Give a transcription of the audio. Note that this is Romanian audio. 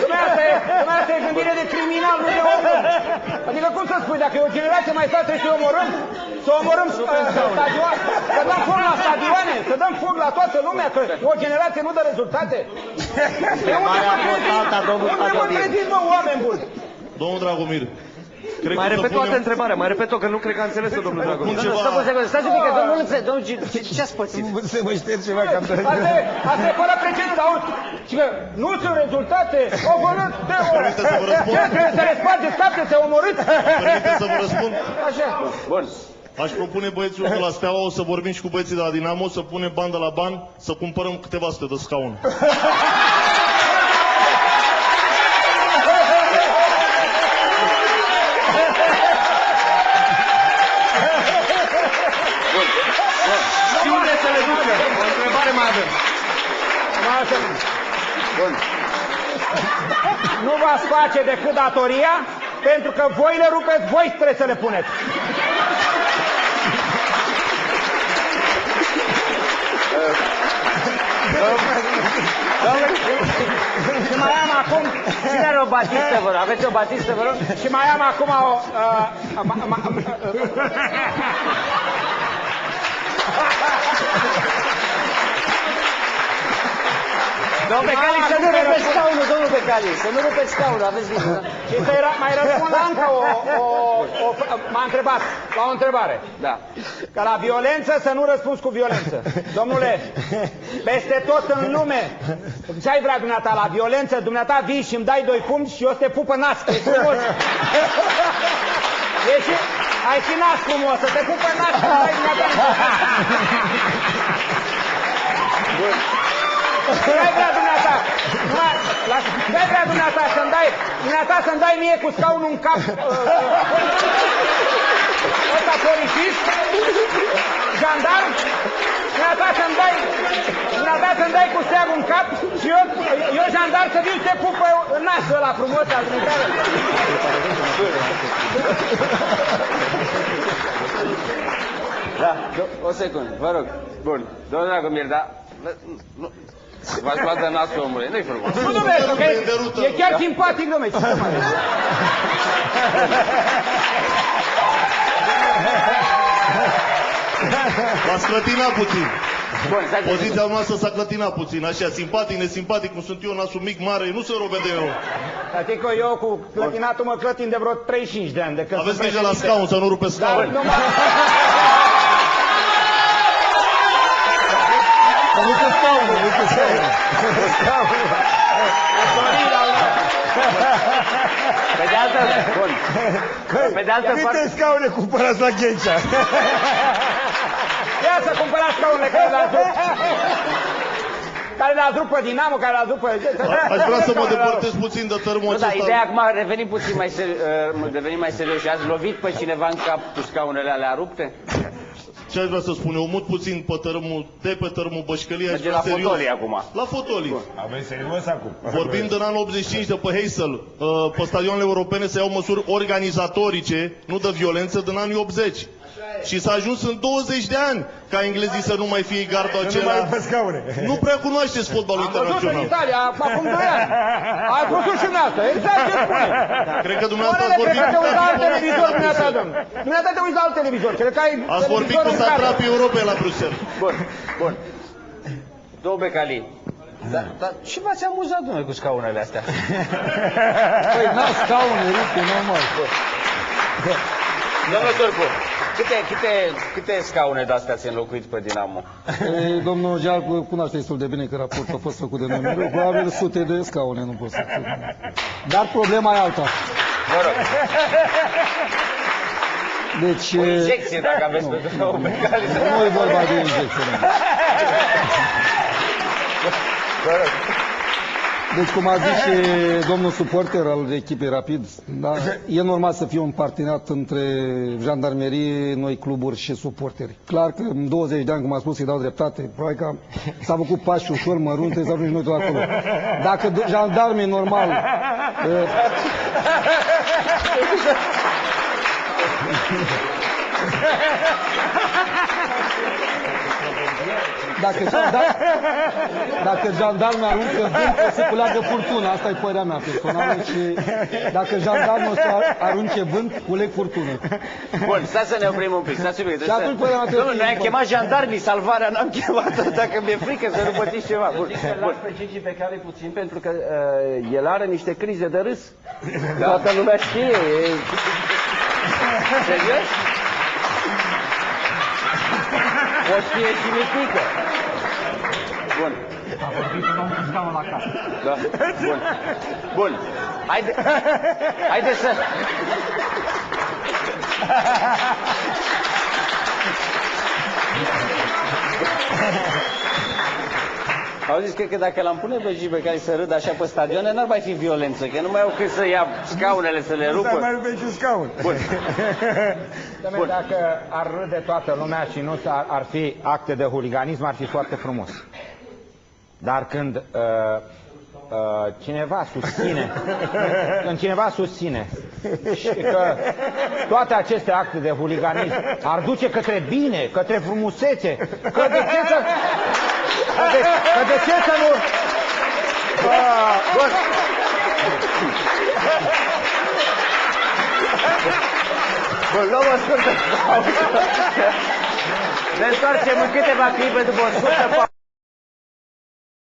Dumneavoastră e gândire de criminal, nu de om. Adică cum să spui, dacă e o generație mai tare trebuie să-i omorâm? Să omorâm stadioane? Să dăm foc la stadioane? Să dăm foc la toată lumea? Că o generație nu dă rezultate? Unde mă trezit, mă, oameni buni? Domnul Dragomir, mai repet o altă întrebare, mai repet-o, că nu cred că a înțeles-o, domnul Dragomir. Stați un pic, că domnul ce ați pățit? Se mă șterg ceva cam de... Asta e fără precedent, auzi? Și că nu sunt rezultate, o vărât de o... Ce, trebuie să le spargeți capte, să omorâți? Permiteți să vă răspund? Așa. Bun. Aș propune băieților de la Steaua, o să vorbim și cu băieții de la Dinamo, să punem bandă la bani, să cumpărăm câteva sute de scaune. Și unde să le ducă? O întrebare mai avem. Bun. Nu v-ați face decât datoria, pentru că voi le rupeți, voi trebuie să le puneți. Și mai am acum... Cine are o batistă, vă rog? Aveți o batistă, vă rog? Și mai am acum o... Domnul Becali, să nu rupeți scaunul, domnul Becali, să nu rupeți scaunul, aveți bine, da? Și să mai răspund la încă m-a întrebat, la o întrebare. Da. Că la violență să nu răspunzi cu violență. Domnule, peste tot în lume, ce ai vrea dumneata la violență? Dumneata vii și îmi dai 2 pumni și eu să te pup în nas, că e frumos. E și, ai și nas frumos, să te pup în nas și îmi dai dumneata. Bun. Ce-ai vrea dumneata? Ce-ai vrea dumneata să-mi dai mie cu scaunul în cap? Ăsta polițist? Jandarm? Dumneata să-mi dai cu steagul în cap și eu jandarm să viu să te pup în nasul ăla frumos al militară. Da, o secundă, vă rog. Bun, domnul Dragomir, da? V-ați luat de nasul, omule, nu-i frumos. Nu, domnule, că e chiar simpatic, domnule. V-ați clătinat puțin. Bun, poziția noastră s-a clătinat puțin, așa, simpatic, nesimpatic, cum sunt eu, nasul mic, mare, nu se robe de eu. Adică eu cu clătinatul mă clătin de vreo 35 de ani. Aveți grijă la scaun, să nu rupeți scaun. Uite scaunul, uite scaunul. Pe de altă, bun. Pe de altă parte... Câte scaune cumpărați la Ghencea? Ia să cumpărați scaunele care le-ați rupt. Care le-ați rupt pe Dinamo, care le-ați rupt pe... Aș vrea să mă depărtez puțin de tărmul acesta. Da, ideea acum revenim puțin mai serios. Ați lovit pe cineva în cap cu scaunele alea rupte? Ce aș vrea să spun? Eu mut puțin pe tărmul, de pe tărmul Bășcălie. Merge la fotolii acum. La fotolii. Aveți serios acum? Vorbim de anul 85 de pe Heysel, pe stadioanele europene se iau măsuri organizatorice, nu de violență, din anii 80. Și s-a ajuns în 20 de ani ca englezii să nu mai fie gardul acela. Nu prea cunoașteți fotbalul internațional. Am văzut în Italia, acum 2 ani. Ați văzut și dumneavoastră, exact ce spune. Cred că dumneavoastră ați vorbit cu alt televizor, dumneavoastră, domnule. Dumneavoastră te uiți la alt televizor, cred că ai ați vorbit cu satrapii Europei la Bruxelles. Bun, bun. Domnul Becali, dar ce v-ați amuzat, domnule, cu scaunele astea? Păi, n-au scaune, rupte, normal. Domnul Turcu, câte scaune de-astea ți-ai înlocuit pe Dinamo? Domnul Geal cunoaște destul de bine că raportul a fost făcut de noi mereu. Probabil sute de scaune, nu pot să spun. Dar problema e alta. Mă rog. Deci... O injecție, dacă aveți pentru domnul Becali. Nu e vorba de injecție. Mă rog. Deci, cum a zis și domnul suporter al echipei Rapid, da, e normal să fie un parteneriat între jandarmerie, noi cluburi și suporteri. Clar că în 20 de ani, cum a spus, îi dau dreptate, probabil că s-a făcut pași ușor, mărunt, trebuie să ajungem noi tot acolo. Dacă jandarmii normal... Dacă jandarmul aruncă vânt, o să culeagă furtună. Asta e părerea mea personală și dacă jandarmul o să arunce vânt, culeg furtună. Bun, stai să ne oprim un pic, stați un pic. Și atunci părerea mea trebuie să Noi am chemat jandarmii, salvarea n-am chemat, dacă mi-e frică să nu pătiți ceva. Bun, Las pe Gigi pe care puțin, pentru că el are niște crize de râs. Toată lumea știe. serios? O știe și Mitică. Bun. A vorbit domnul scaun la casă. Da, bun. Bun. Haide să... Auziți, cred că dacă l-am pune pe Gigi pe care să râdă așa pe stadioane, n-ar mai fi violență, că nu mai au cât să ia scaunele să le rupă. Nu mai rupe și scaun. Bun. Bun. Dacă ar râde toată lumea și nu ar fi acte de huliganism, ar fi foarte frumos. Dar când cineva susține, când cineva susține că toate aceste acte de huliganism ar duce către bine, către frumusețe, că de ce să... Că de ce să nu... Bun. Bun, luăm o scurtă pauză. Ne întoarcem în câteva clipe după o scurtă pauză.